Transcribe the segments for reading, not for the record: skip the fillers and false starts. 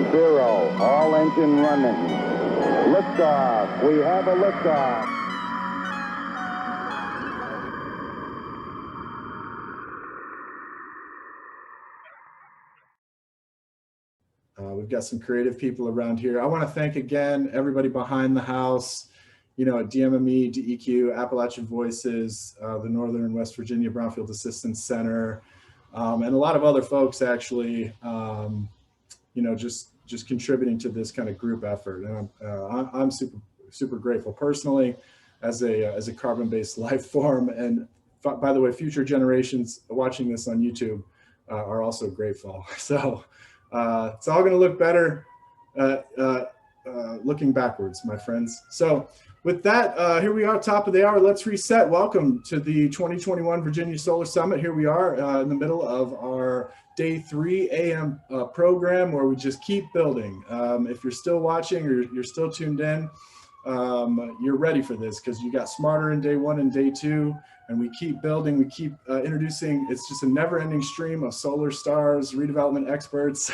0. All engine running. Liftoff. We have a liftoff. We've got some creative people around here. I want to thank again everybody behind the house, you know, at DMME, DEQ, Appalachian Voices, the Northern and West Virginia Brownfield Assistance Center, and a lot of other folks actually, you know, just contributing to this kind of group effort. And I'm super grateful personally as a carbon-based life form. And by the way, future generations watching this on YouTube are also grateful. So it's all going to look better looking backwards, my friends. So with that, here we are, top of the hour. Let's reset. Welcome to the 2021 Virginia Solar Summit. Here we are in the middle of our Day 3 AM program where we just keep building. If you're still watching or you're still tuned in, you're ready for this because you got smarter in Day 1 and Day 2. And we keep building, we keep introducing. It's just a never-ending stream of solar stars, redevelopment experts,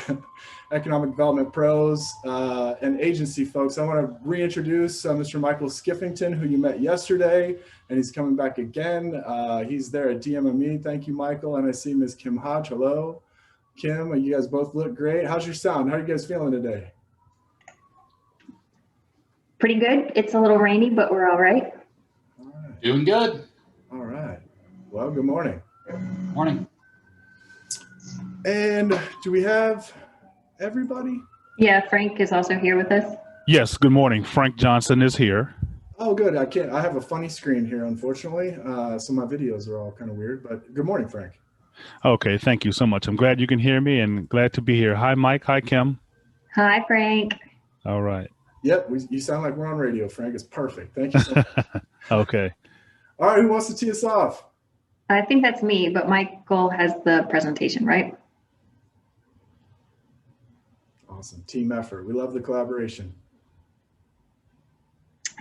economic development pros, and agency folks. I want to reintroduce Mr. Michael Skiffington, who you met yesterday, and he's coming back again. He's there at DMME. Thank you, Michael. And I see Ms. Kim Hodge. Hello, Kim. You guys both look great. How's your sound? How are you guys feeling today? Pretty good. It's a little rainy, but we're all right. All right. Doing good. All right. Well, good morning. Morning. And do we have everybody? Yeah, Frank is also here with us. Yes, good morning. Frank Johnson is here. Oh, good. I have a funny screen here, unfortunately. So my videos are all kind of weird, but good morning, Frank. Okay, thank you so much. I'm glad you can hear me and glad to be here. Hi, Mike. Hi, Kim. Hi, Frank. All right. Yep, you sound like we're on radio, Frank. It's perfect. Thank you so much. Okay. All right, who wants to tee us off? I think that's me, but Michael has the presentation, right? Awesome. Team effort. We love the collaboration.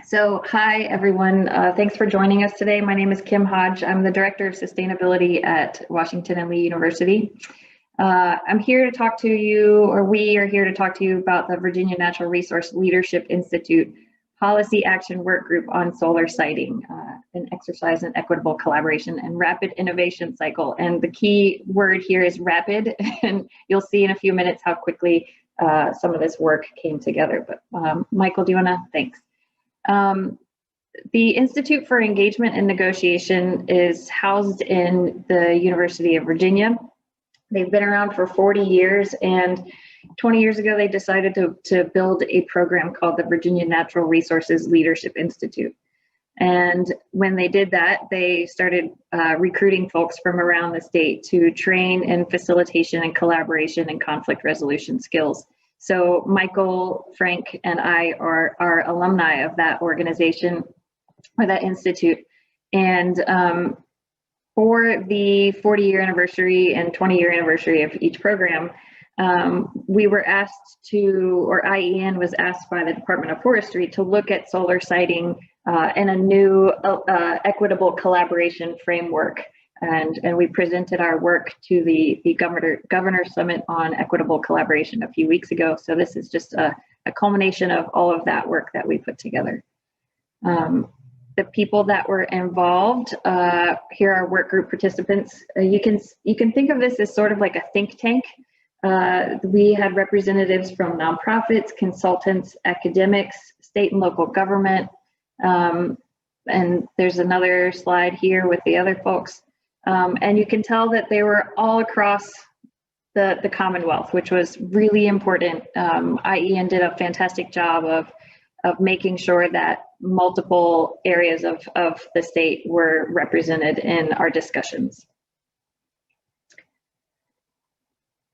So, hi, everyone. Thanks for joining us today. My name is Kim Hodge. I'm the Director of Sustainability at Washington and Lee University. I'm here to talk to you, or we are here to talk to you about the Virginia Natural Resource Leadership Institute Policy Action Workgroup on Solar Siting, an exercise in equitable collaboration and rapid innovation cycle. And the key word here is rapid, and you'll see in a few minutes how quickly some of this work came together. But Michael, do you want to? Thanks. The Institute for Engagement and Negotiation is housed in the University of Virginia. They've been around for 40 years, and 20 years ago, they decided to build a program called the Virginia Natural Resources Leadership Institute. And when they did that, they started recruiting folks from around the state to train in facilitation and collaboration and conflict resolution skills. So Michael, Frank, and I are alumni of that organization or that institute. And for the 40-year anniversary and 20-year anniversary of each program, we were asked to, or IEN was asked by the Department of Forestry to look at solar siting in a new equitable collaboration framework. And we presented our work to the Governor Summit on Equitable Collaboration a few weeks ago. So this is just a culmination of all of that work that we put together. The people that were involved, here are work group participants. You can think of this as sort of like a think tank. We had representatives from nonprofits, consultants, academics, state and local government, and there's another slide here with the other folks. And you can tell that they were all across the Commonwealth, which was really important. IEN did a fantastic job of making sure that multiple areas of the state were represented in our discussions.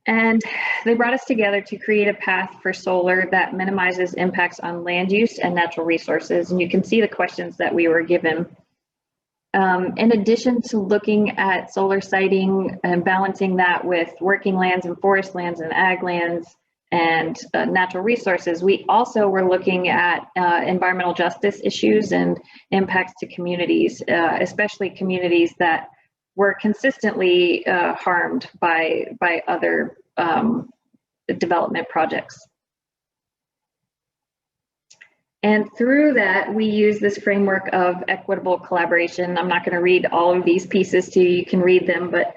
And they brought us together to create a path for solar that minimizes impacts on land use and natural resources. And you can see the questions that we were given. In addition to looking at solar siting and balancing that with working lands and forest lands and ag lands and natural resources, we also were looking at environmental justice issues and impacts to communities, especially communities that were consistently harmed by other development projects. And through that, we use this framework of equitable collaboration. I'm not going to read all of these pieces to you, you can read them, but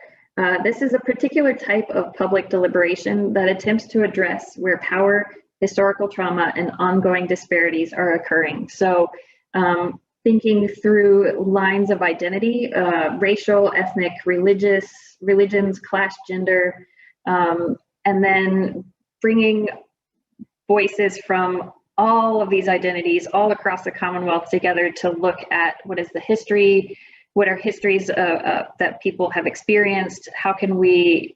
this is a particular type of public deliberation that attempts to address where power, historical trauma, and ongoing disparities are occurring. So thinking through lines of identity, racial, ethnic, religions, class, gender, and then bringing voices from all of these identities all across the Commonwealth together to look at what is the history, what are histories that people have experienced, how can we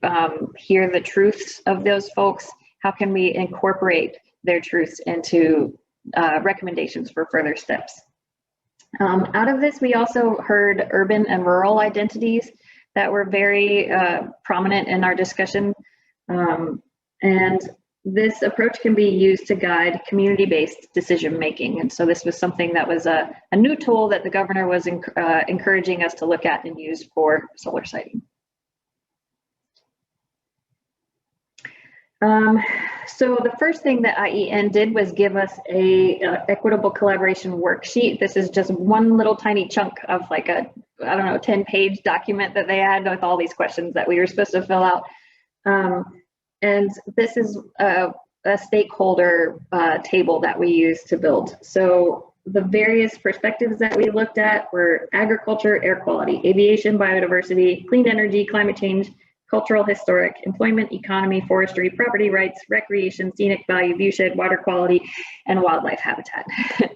hear the truths of those folks, how can we incorporate their truths into recommendations for further steps. Out of this, we also heard urban and rural identities that were very prominent in our discussion. And this approach can be used to guide community-based decision-making. And so this was something that was a new tool that the governor was encouraging us to look at and use for solar siting. So the first thing that IEN did was give us a equitable collaboration worksheet. This is just one little tiny chunk of like a, I don't know, 10-page document that they had with all these questions that we were supposed to fill out. And this is a stakeholder table that we use to build. So the various perspectives that we looked at were agriculture, air quality, aviation, biodiversity, clean energy, climate change, cultural, historic, employment, economy, forestry, property rights, recreation, scenic value, viewshed, water quality, and wildlife habitat.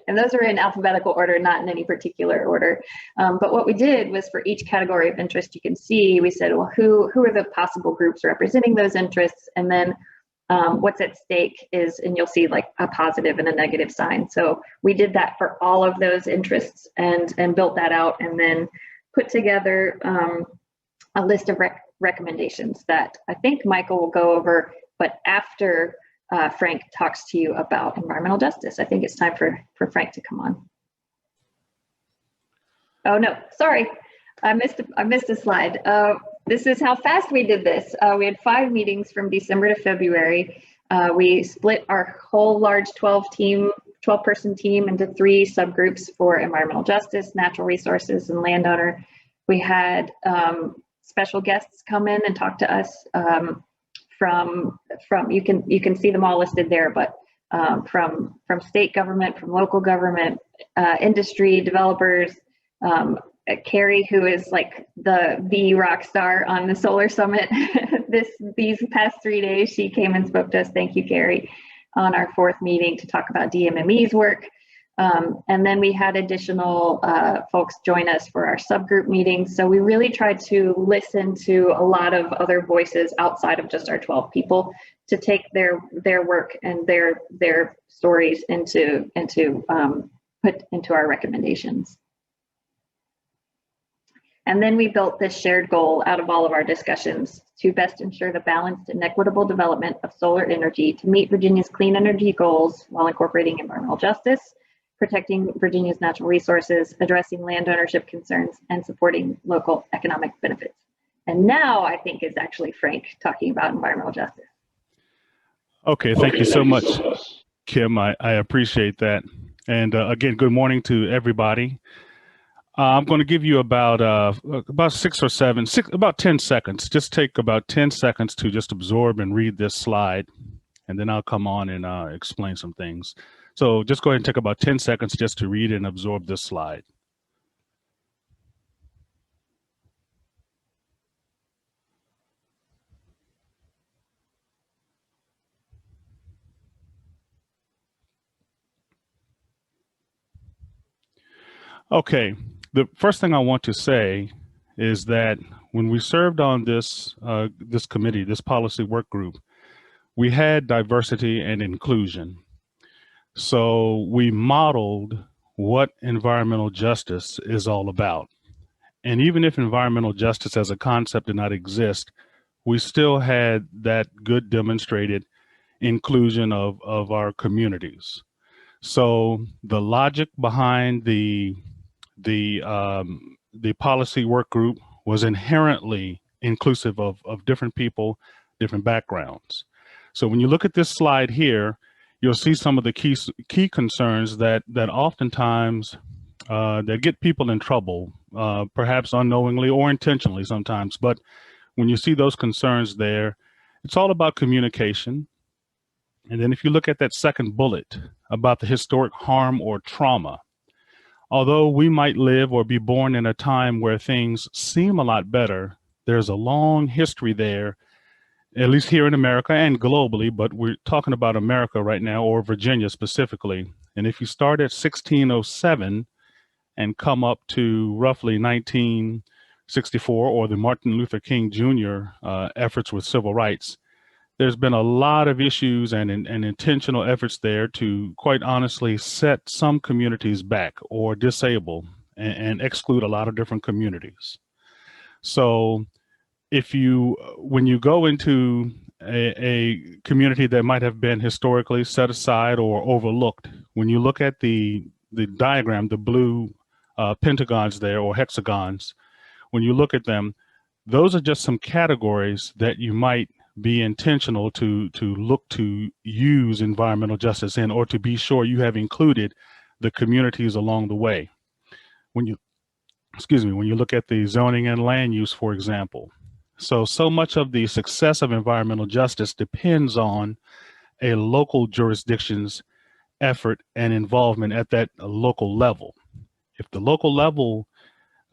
And those are in alphabetical order, not in any particular order. But what we did was for each category of interest, you can see, we said, well, who are the possible groups representing those interests? And then what's at stake is, and you'll see like a positive and a negative sign. So we did that for all of those interests and built that out and then put together a list of recommendations that I think Michael will go over, but after Frank talks to you about environmental justice. I think it's time for Frank to come on. Oh no, sorry, I missed a slide. This is how fast we did this. We had 5 meetings from December to February. We split our whole large 12-person team into 3 subgroups for environmental justice, natural resources, and landowner. We had special guests come in and talk to us from you can see them all listed there, but from state government, from local government, industry, developers. Carrie, who is like the rock star on the Solar Summit these past 3 days, she came and spoke to us. Thank you, Carrie, on our 4th meeting to talk about DMME's work. And then we had additional folks join us for our subgroup meetings. So we really tried to listen to a lot of other voices outside of just our 12 people to take their work and their stories put into our recommendations. And then we built this shared goal out of all of our discussions to best ensure the balanced and equitable development of solar energy to meet Virginia's clean energy goals while incorporating environmental justice, protecting Virginia's natural resources, addressing land ownership concerns, and supporting local economic benefits. And now I think is actually Frank talking about environmental justice. Okay, thank you so much, Kim. I appreciate that. And again, good morning to everybody. I'm going to give you about 10 seconds. Just take about 10 seconds to just absorb and read this slide, and then I'll come on and explain some things. So just go ahead and take about 10 seconds just to read and absorb this slide. Okay, the first thing I want to say is that when we served on this committee, this policy work group, we had diversity and inclusion. So we modeled what environmental justice is all about. And even if environmental justice as a concept did not exist, we still had that good demonstrated inclusion of our communities. So the logic behind the policy work group was inherently inclusive of different people, different backgrounds. So when you look at this slide here, you'll see some of the key concerns that oftentimes that get people in trouble, perhaps unknowingly or intentionally sometimes. But when you see those concerns there, it's all about communication. And then if you look at that second bullet about the historic harm or trauma, although we might live or be born in a time where things seem a lot better, there's a long history there, at least here in America and globally, but we're talking about America right now, or Virginia specifically. And if you start at 1607 and come up to roughly 1964, or the Martin Luther King Jr. Efforts with civil rights, there's been a lot of issues and intentional efforts there to, quite honestly, set some communities back or disable and exclude a lot of different communities. So when you go into a community that might have been historically set aside or overlooked, when you look at the diagram, the blue pentagons there, or hexagons, when you look at them, those are just some categories that you might be intentional to look to use environmental justice in, or to be sure you have included the communities along the way. When you look at the zoning and land use, for example. So much of the success of environmental justice depends on a local jurisdiction's effort and involvement at that local level. If the local level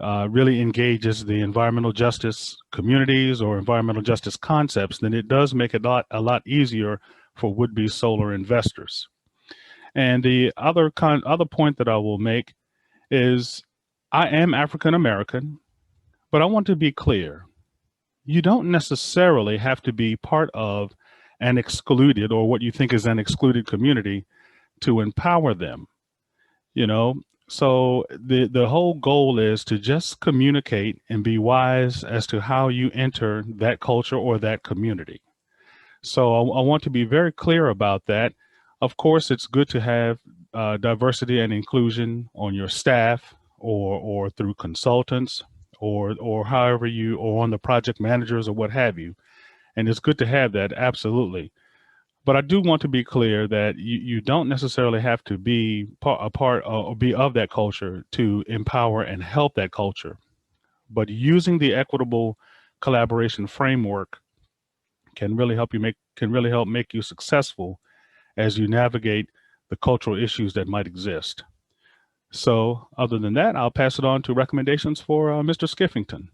really engages the environmental justice communities or environmental justice concepts, then it does make it a lot easier for would-be solar investors. And the other point that I will make is, I am African American, but I want to be clear. You don't necessarily have to be part of an excluded, or what you think is an excluded community, to empower them. So the whole goal is to just communicate and be wise as to how you enter that culture or that community. So I want to be very clear about that. Of course, it's good to have diversity and inclusion on your staff, or through consultants, or however or on the project managers or what have you. And it's good to have that, absolutely. But I do want to be clear that you don't necessarily have to be a part or be of that culture to empower and help that culture. But using the equitable collaboration framework can really help make you successful as you navigate the cultural issues that might exist. So other than that, I'll pass it on to recommendations for Mr. Skiffington.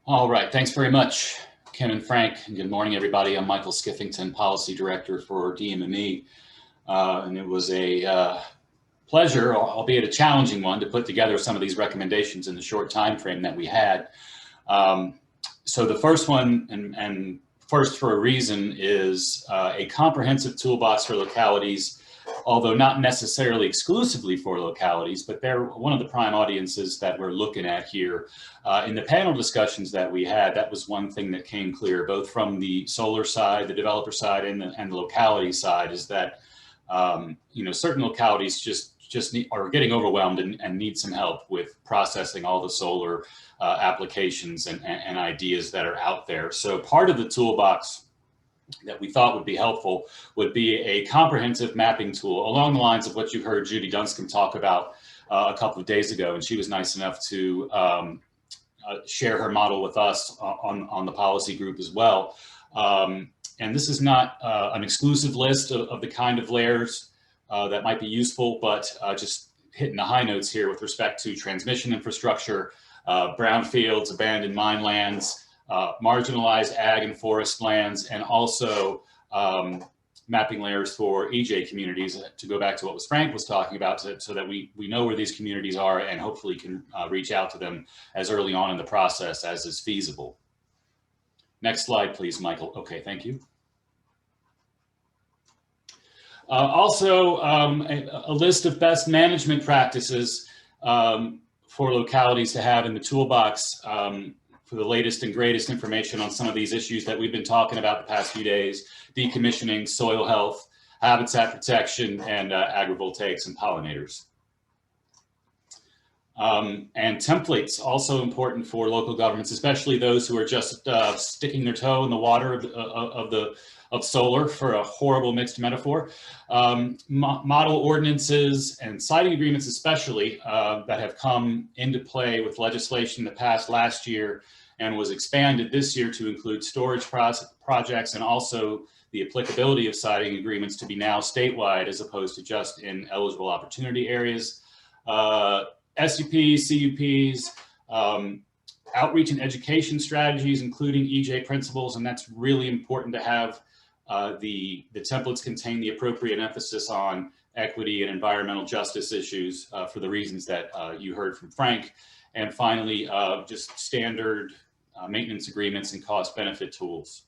All right, thanks very much, Kim and Frank. And good morning, everybody. I'm Michael Skiffington, Policy Director for DMME. And it was a pleasure, albeit a challenging one, to put together some of these recommendations in the short time frame that we had. So the first one, and first for a reason, is a comprehensive toolbox for localities, although not necessarily exclusively for localities, but they're one of the prime audiences that we're looking at here. In the panel discussions that we had, that was one thing that came clear, both from the solar side, the developer side, and the locality side, is that certain localities just are getting overwhelmed and need some help with processing all the solar applications and ideas that are out there. So part of the toolbox that we thought would be helpful would be a comprehensive mapping tool along the lines of what you heard Judy Dunscombe talk about a couple of days ago. And she was nice enough to share her model with us on the policy group as well. And this is not an exclusive list of the kind of layers that might be useful, but just hitting the high notes here with respect to transmission infrastructure, brownfields, abandoned mine lands, marginalized ag and forest lands, and also mapping layers for EJ communities, to go back to what Frank was talking about, so that we know where these communities are and hopefully can reach out to them as early on in the process as is feasible. Next slide, please, Michael. Okay, thank you. Also, a list of best management practices for localities to have in the toolbox for the latest and greatest information on some of these issues that we've been talking about the past few days: decommissioning, soil health, habitat protection, and agrivoltaics and pollinators. And templates also important for local governments, especially those who are just sticking their toe in the water of solar, for a horrible mixed metaphor. Model ordinances and siting agreements, especially that have come into play with legislation that passed last year and was expanded this year to include storage projects, and also the applicability of siting agreements to be now statewide as opposed to just in eligible opportunity areas. SUPs, CUPs, outreach and education strategies, including EJ principles, and that's really important to have. The templates contain the appropriate emphasis on equity and environmental justice issues for the reasons that you heard from Frank. And finally, just standard maintenance agreements and cost benefit tools.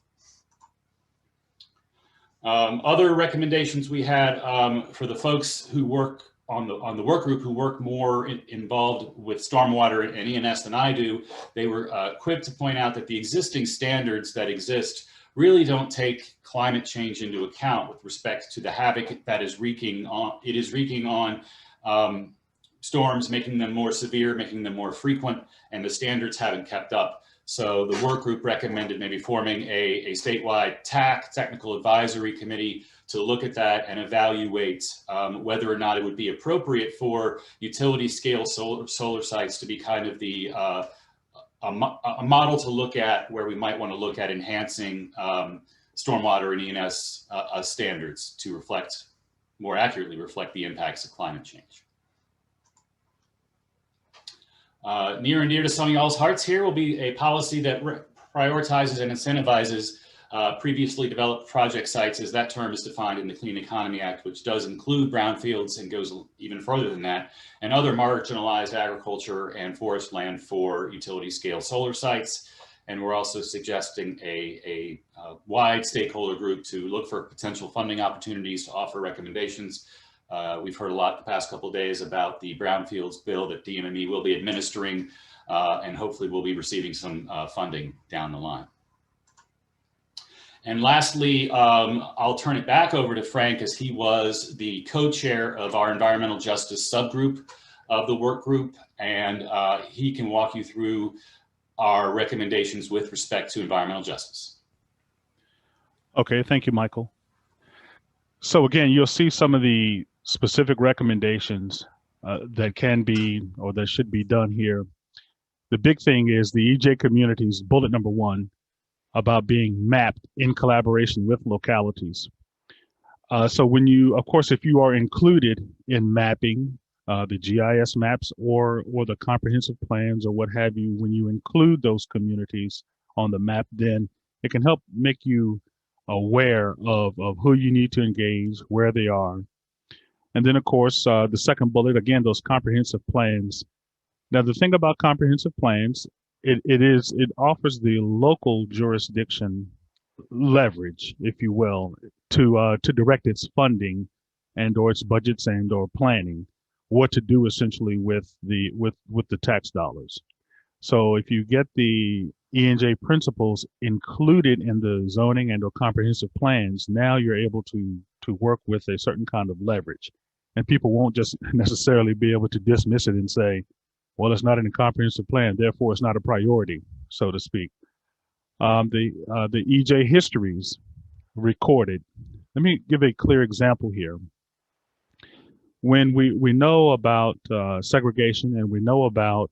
Other recommendations we had for the folks who work on the work group, who work more involved with stormwater and E&S than I do, they were quick to point out that the existing standards that exist really don't take climate change into account with respect to the havoc that is wreaking on storms, making them more severe, making them more frequent, and the standards haven't kept up. So the work group recommended maybe forming a statewide TAC, Technical Advisory Committee, to look at that and evaluate whether or not it would be appropriate for utility scale solar sites to be kind of the a model to look at, where we might want to look at enhancing stormwater and E&S standards to more accurately reflect the impacts of climate change. Near and dear to some of y'all's hearts here will be a policy that prioritizes and incentivizes previously developed project sites, as that term is defined in the Clean Economy Act, which does include brownfields and goes even further than that, and other marginalized agriculture and forest land for utility scale solar sites. And we're also suggesting a wide stakeholder group to look for potential funding opportunities to offer recommendations. We've heard a lot the past couple of days about the brownfields bill that DMME will be administering, and hopefully we'll be receiving some funding down the line. And lastly, I'll turn it back over to Frank, as he was the co-chair of our environmental justice subgroup of the work group, and he can walk you through our recommendations with respect to environmental justice. Okay, thank you, Michael. So again, you'll see some of the specific recommendations that can be or that should be done here. The big thing is the EJ community's bullet number 1 about being mapped in collaboration with localities. So when you, of course, if you are included in mapping, the GIS maps or the comprehensive plans or what have you, when you include those communities on the map, then it can help make you aware of who you need to engage, where they are. And then, of course, the second bullet, again, those comprehensive plans. Now, the thing about comprehensive plans, it offers the local jurisdiction leverage, if you will, to direct its funding and or its budgets and or planning, what to do essentially with the tax dollars. So if you get the E&J principles included in the zoning and or comprehensive plans, now you're able to work with a certain kind of leverage. And people won't just necessarily be able to dismiss it and say, well, it's not in the comprehensive plan, therefore it's not a priority, so to speak. The EJ histories recorded. Let me give a clear example here. When we know about segregation, and we know about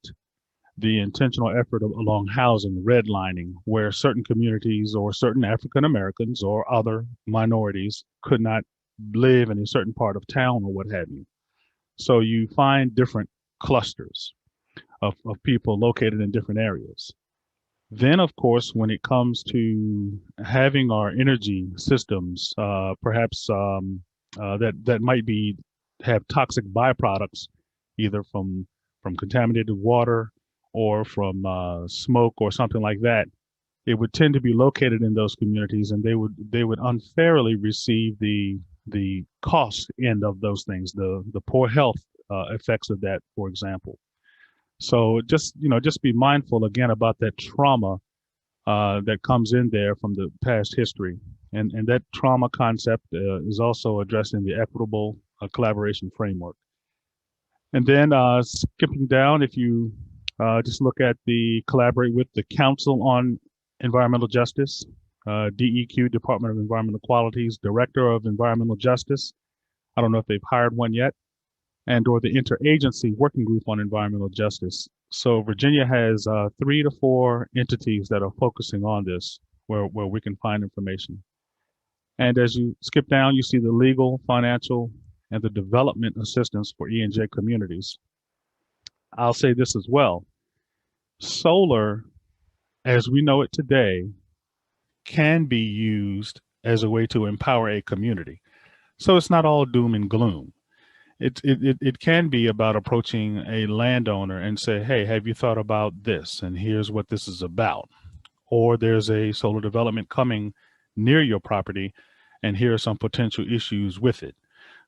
the intentional effort along housing, redlining, where certain communities or certain African Americans or other minorities could not live in a certain part of town or what have you. So you find different clusters of people located in different areas. Then, of course, when it comes to having our energy systems, perhaps that might have toxic byproducts, either from contaminated water or from smoke or something like that, it would tend to be located in those communities, and they would unfairly receive the cost end of those things, the poor health effects of that, for example. So just be mindful again about that trauma that comes in there from the past history, and that trauma concept is also addressed in the Equitable collaboration framework. And then skipping down, if you just look at the collaborate with the Council on Environmental Justice, DEQ, Department of Environmental Quality's Director of Environmental Justice. I don't know if they've hired one yet, and or the Interagency Working Group on Environmental Justice. So Virginia has 3 to 4 entities that are focusing on this, where we can find information. And as you skip down, you see the legal, financial, and the development assistance for E&J communities. I'll say this as well. Solar, as we know it today, can be used as a way to empower a community. So it's not all doom and gloom. It can be about approaching a landowner and say, hey, have you thought about this? And here's what this is about. Or there's a solar development coming near your property, and here are some potential issues with it.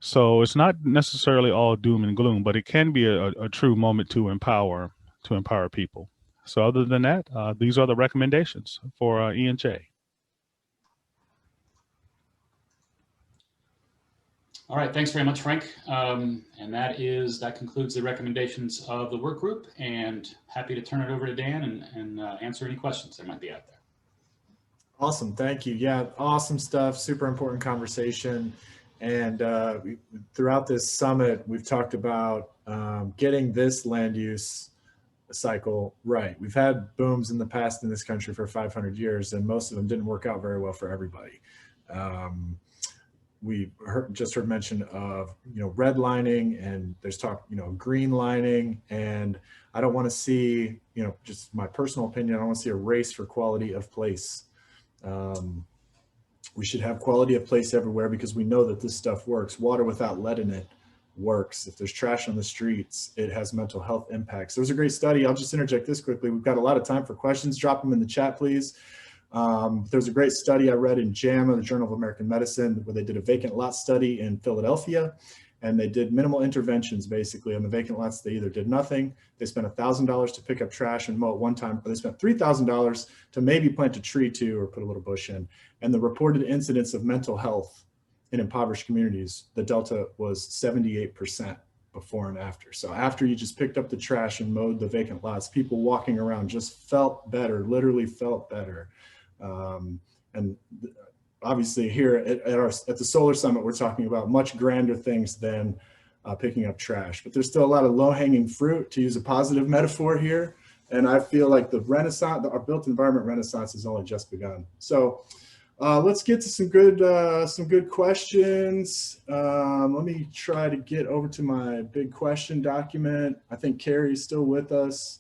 So it's not necessarily all doom and gloom, but it can be a true moment to empower people. So other than that, these are the recommendations for E&J. All right, thanks very much, Frank. And that concludes the recommendations of the work group, and happy to turn it over to Dan and answer any questions that might be out there. Awesome, thank you. Yeah, awesome stuff, super important conversation. And throughout this summit, we've talked about getting this land use cycle right. We've had booms in the past in this country for 500 years, and most of them didn't work out very well for everybody. We just heard mention of, redlining, and there's talk, green lining, and I don't want to see, just my personal opinion, I don't want to see a race for quality of place. We should have quality of place everywhere, because we know that this stuff works. Water without lead in it works. If there's trash on the streets, it has mental health impacts. There was a great study. I'll just interject this quickly. We've got a lot of time for questions. Drop them in the chat, please. There's a great study I read in JAMA, the Journal of American Medicine, where they did a vacant lot study in Philadelphia, and they did minimal interventions basically on the vacant lots. They either did nothing, they spent $1,000 to pick up trash and mow at one time, or they spent $3,000 to maybe plant a tree too, or put a little bush in. And the reported incidence of mental health in impoverished communities, the delta was 78% before and after. So after you just picked up the trash and mowed the vacant lots, people walking around just felt better, literally felt better. And obviously here at the Solar Summit, we're talking about much grander things than picking up trash, but there's still a lot of low-hanging fruit, to use a positive metaphor here. And I feel like the renaissance, our built environment renaissance, has only just begun. So let's get to some good questions. Let me try to get over to my big question document. I think Carrie's still with us.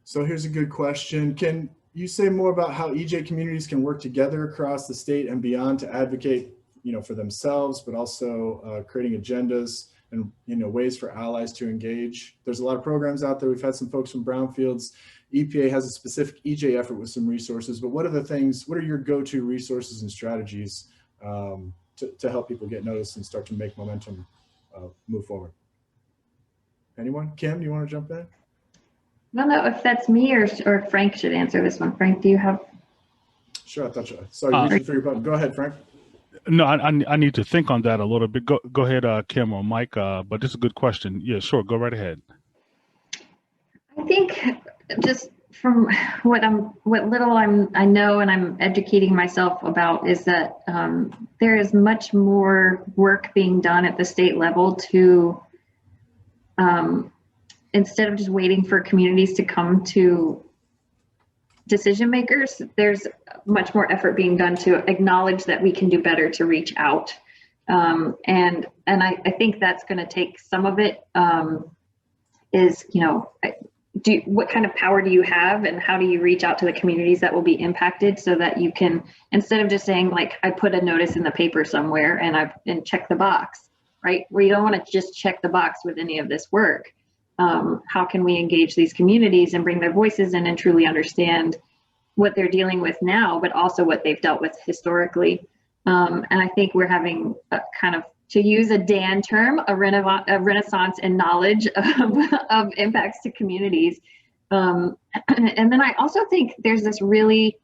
So here's a good question. Can you say more about how EJ communities can work together across the state and beyond to advocate, for themselves, but also creating agendas and, ways for allies to engage? There's a lot of programs out there. We've had some folks from Brownfields. EPA has a specific EJ effort with some resources, but what are your go-to resources and strategies to help people get noticed and start to make momentum move forward? Anyone? Kim, do you want to jump in? I don't know if that's me or Frank should answer this one. Frank, do you have? Sure, I thought you. Sorry, reaching for your button. Go ahead, Frank. No, I need to think on that a little bit. Go ahead, Kim or Mike. But this is a good question. Yeah, sure. Go right ahead. I think just from what little I know and I'm educating myself about is that there is much more work being done at the state level to instead of just waiting for communities to come to decision makers, there's much more effort being done to acknowledge that we can do better to reach out. And I think that's going to take some of it is, what kind of power do you have and how do you reach out to the communities that will be impacted so that you can, instead of just saying like, I put a notice in the paper somewhere and check the box, right? Where you don't want to just check the box with any of this work. How can we engage these communities and bring their voices in and truly understand what they're dealing with now, but also what they've dealt with historically. And I think we're having a kind of, to use a Dan term, a renaissance in knowledge of impacts to communities. And then I also think there's this really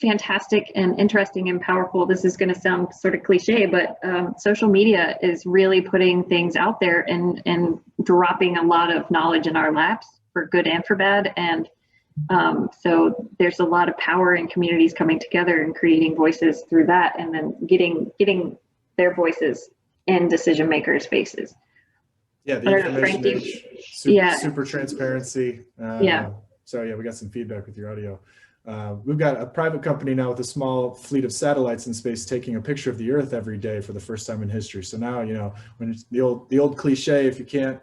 fantastic and interesting and powerful. This is going to sound sort of cliche, but social media is really putting things out there and dropping a lot of knowledge in our laps for good and for bad. And so there's a lot of power in communities coming together and creating voices through that, and then getting their voices in decision makers' faces. Yeah, the information age, super transparency. So yeah, we got some feedback with your audio. We've got a private company now with a small fleet of satellites in space taking a picture of the Earth every day for the first time in history. So now, you know, when it's the old cliche, if you can't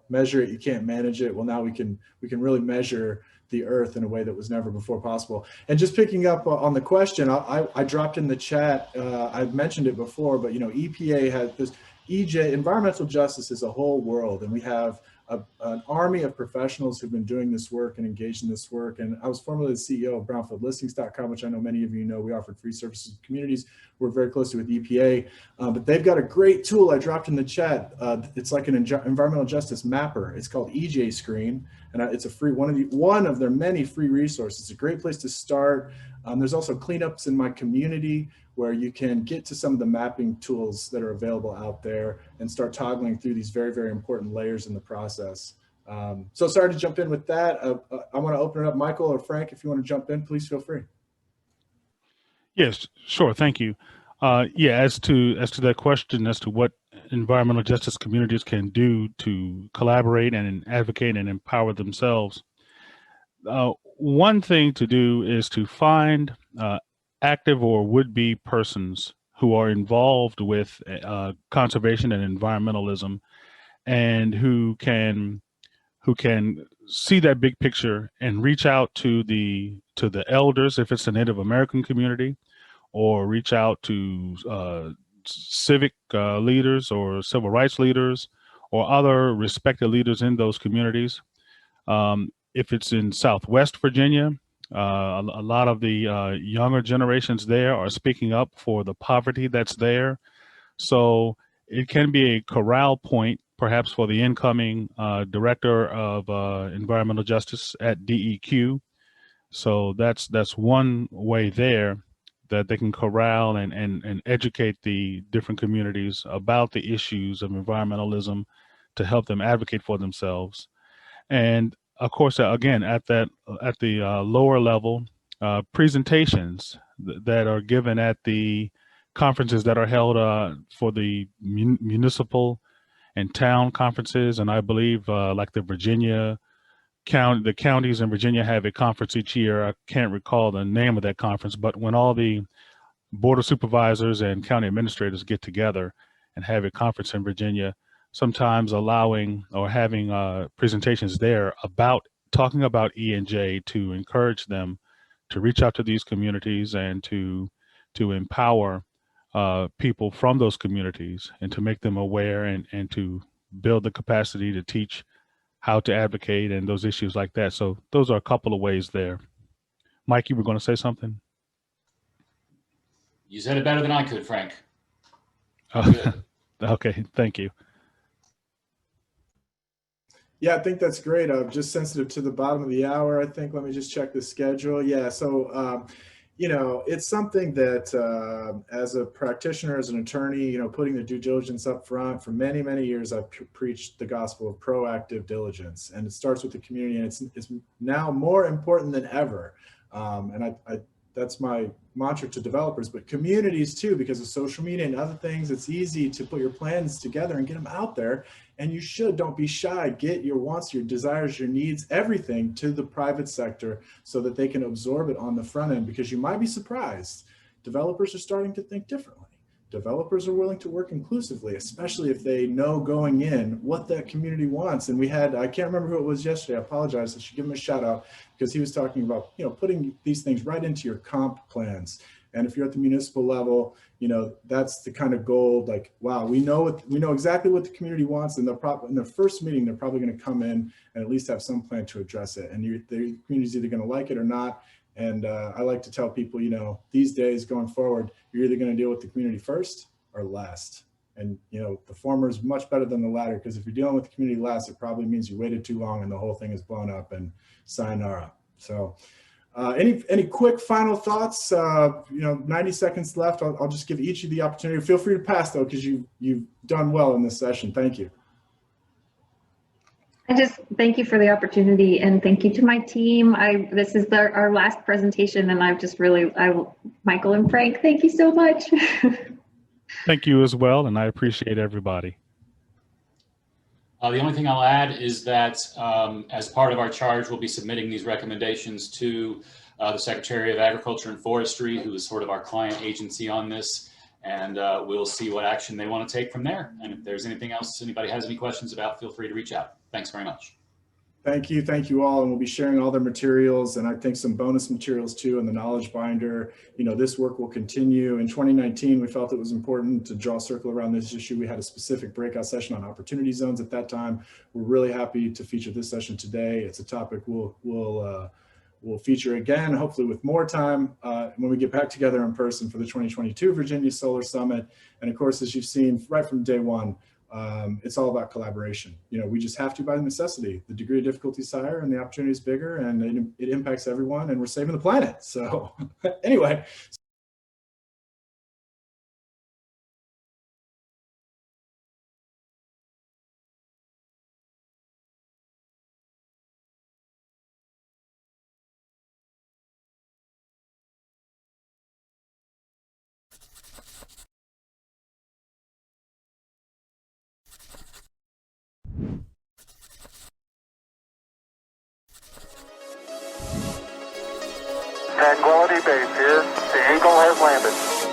measure it, you can't manage it. Well, now we can really measure the Earth in a way that was never before possible. And just picking up on the question, I dropped in the chat. I've mentioned it before, but you know, EPA has this. EJ, environmental justice is a whole world, and we have an army of professionals who've been doing this work and engaged in this work. And I was formerly the CEO of brownfieldlistings.com, which I know many of you know. We offered free services to communities. We're very closely with EPA, but they've got a great tool I dropped in the chat. It's like an environmental justice mapper. It's called EJ Screen, and it's a free one of their many free resources. It's a great place to start. There's also cleanups in my community where you can get to some of the mapping tools that are available out there and start toggling through these very, very important layers in the process. So sorry to jump in with that. I want to open it up. Michael or Frank, if you want to jump in, please feel free. Yes, sure. Thank you. Yeah, as to that question, as to what environmental justice communities can do to collaborate and advocate and empower themselves, one thing to do is to find active or would-be persons who are involved with conservation and environmentalism, and who can see that big picture and reach out to the elders if it's a Native American community, or reach out to civic leaders or civil rights leaders or other respected leaders in those communities. If it's in Southwest Virginia, a lot of the younger generations there are speaking up for the poverty that's there. So it can be a corral point, perhaps, for the incoming director of environmental justice at DEQ. So that's one way there that they can corral and educate the different communities about the issues of environmentalism to help them advocate for themselves. And of course, again, at the lower level, presentations that are given at the conferences that are held for the municipal and town conferences, and I believe like the counties in Virginia have a conference each year. I can't recall the name of that conference, but when all the board of supervisors and county administrators get together and have a conference in Virginia, sometimes allowing or having presentations there about talking about E&J to encourage them to reach out to these communities and to empower people from those communities and to make them aware and to build the capacity to teach how to advocate and those issues like that. So those are a couple of ways there. Mike, you were going to say something? You said it better than I could, Frank. Okay, thank you. Yeah, I think that's great. Just sensitive to the bottom of the hour, I think. Let me just check the schedule. Yeah, so, you know, it's something that as a practitioner, as an attorney, you know, putting the due diligence up front, for many, many years, I've preached the gospel of proactive diligence. And it starts with the community, and it's now more important than ever. And that's my mantra to developers, but communities too, because of social media and other things. It's easy to put your plans together and get them out there. And you don't be shy. Get your wants, your desires, your needs, everything to the private sector so that they can absorb it on the front end, because you might be surprised. Developers are starting to think differently. Developers are willing to work inclusively, especially if they know going in what that community wants. And we had, I can't remember who it was yesterday, I apologize, I should give him a shout out, because he was talking about, you know, putting these things right into your comp plans. And if you're at the municipal level, you know, that's the kind of goal, like, wow, we know exactly what the community wants. And in the first meeting, they're probably going to come in and at least have some plan to address it. And the community's either going to like it or not. And I like to tell people, you know, these days going forward, you're either going to deal with the community first or last. And, you know, the former is much better than the latter, because if you're dealing with the community last, it probably means you waited too long and the whole thing is blown up and sayonara. So Any quick final thoughts? 90 seconds left. I'll just give each of the opportunity. Feel free to pass though, because you've done well in this session. Thank you. I just thank you for the opportunity, and thank you to my team. This is our last presentation, and I've just Michael and Frank, thank you so much. Thank you as well, and I appreciate everybody. The only thing I'll add is that as part of our charge, we'll be submitting these recommendations to the Secretary of Agriculture and Forestry, who is sort of our client agency on this, and we'll see what action they want to take from there. And if there's anything else anybody has any questions about, feel free to reach out. Thanks very much. Thank you all, and we'll be sharing all their materials, and I think some bonus materials too in the knowledge binder. This work will continue. In 2019, we felt it was important to draw a circle around this issue. We had a specific breakout session on opportunity zones at that time. We're really happy to feature this session today. It's a topic we'll feature again, hopefully with more time when we get back together in person for the 2022 Virginia Solar Summit. And of course, as you've seen right from day one, it's all about collaboration. We just have to by necessity. The degree of difficulty is higher and the opportunity is bigger, and it impacts everyone, and we're saving the planet. So anyway. Tranquility Base here. The Eagle has landed.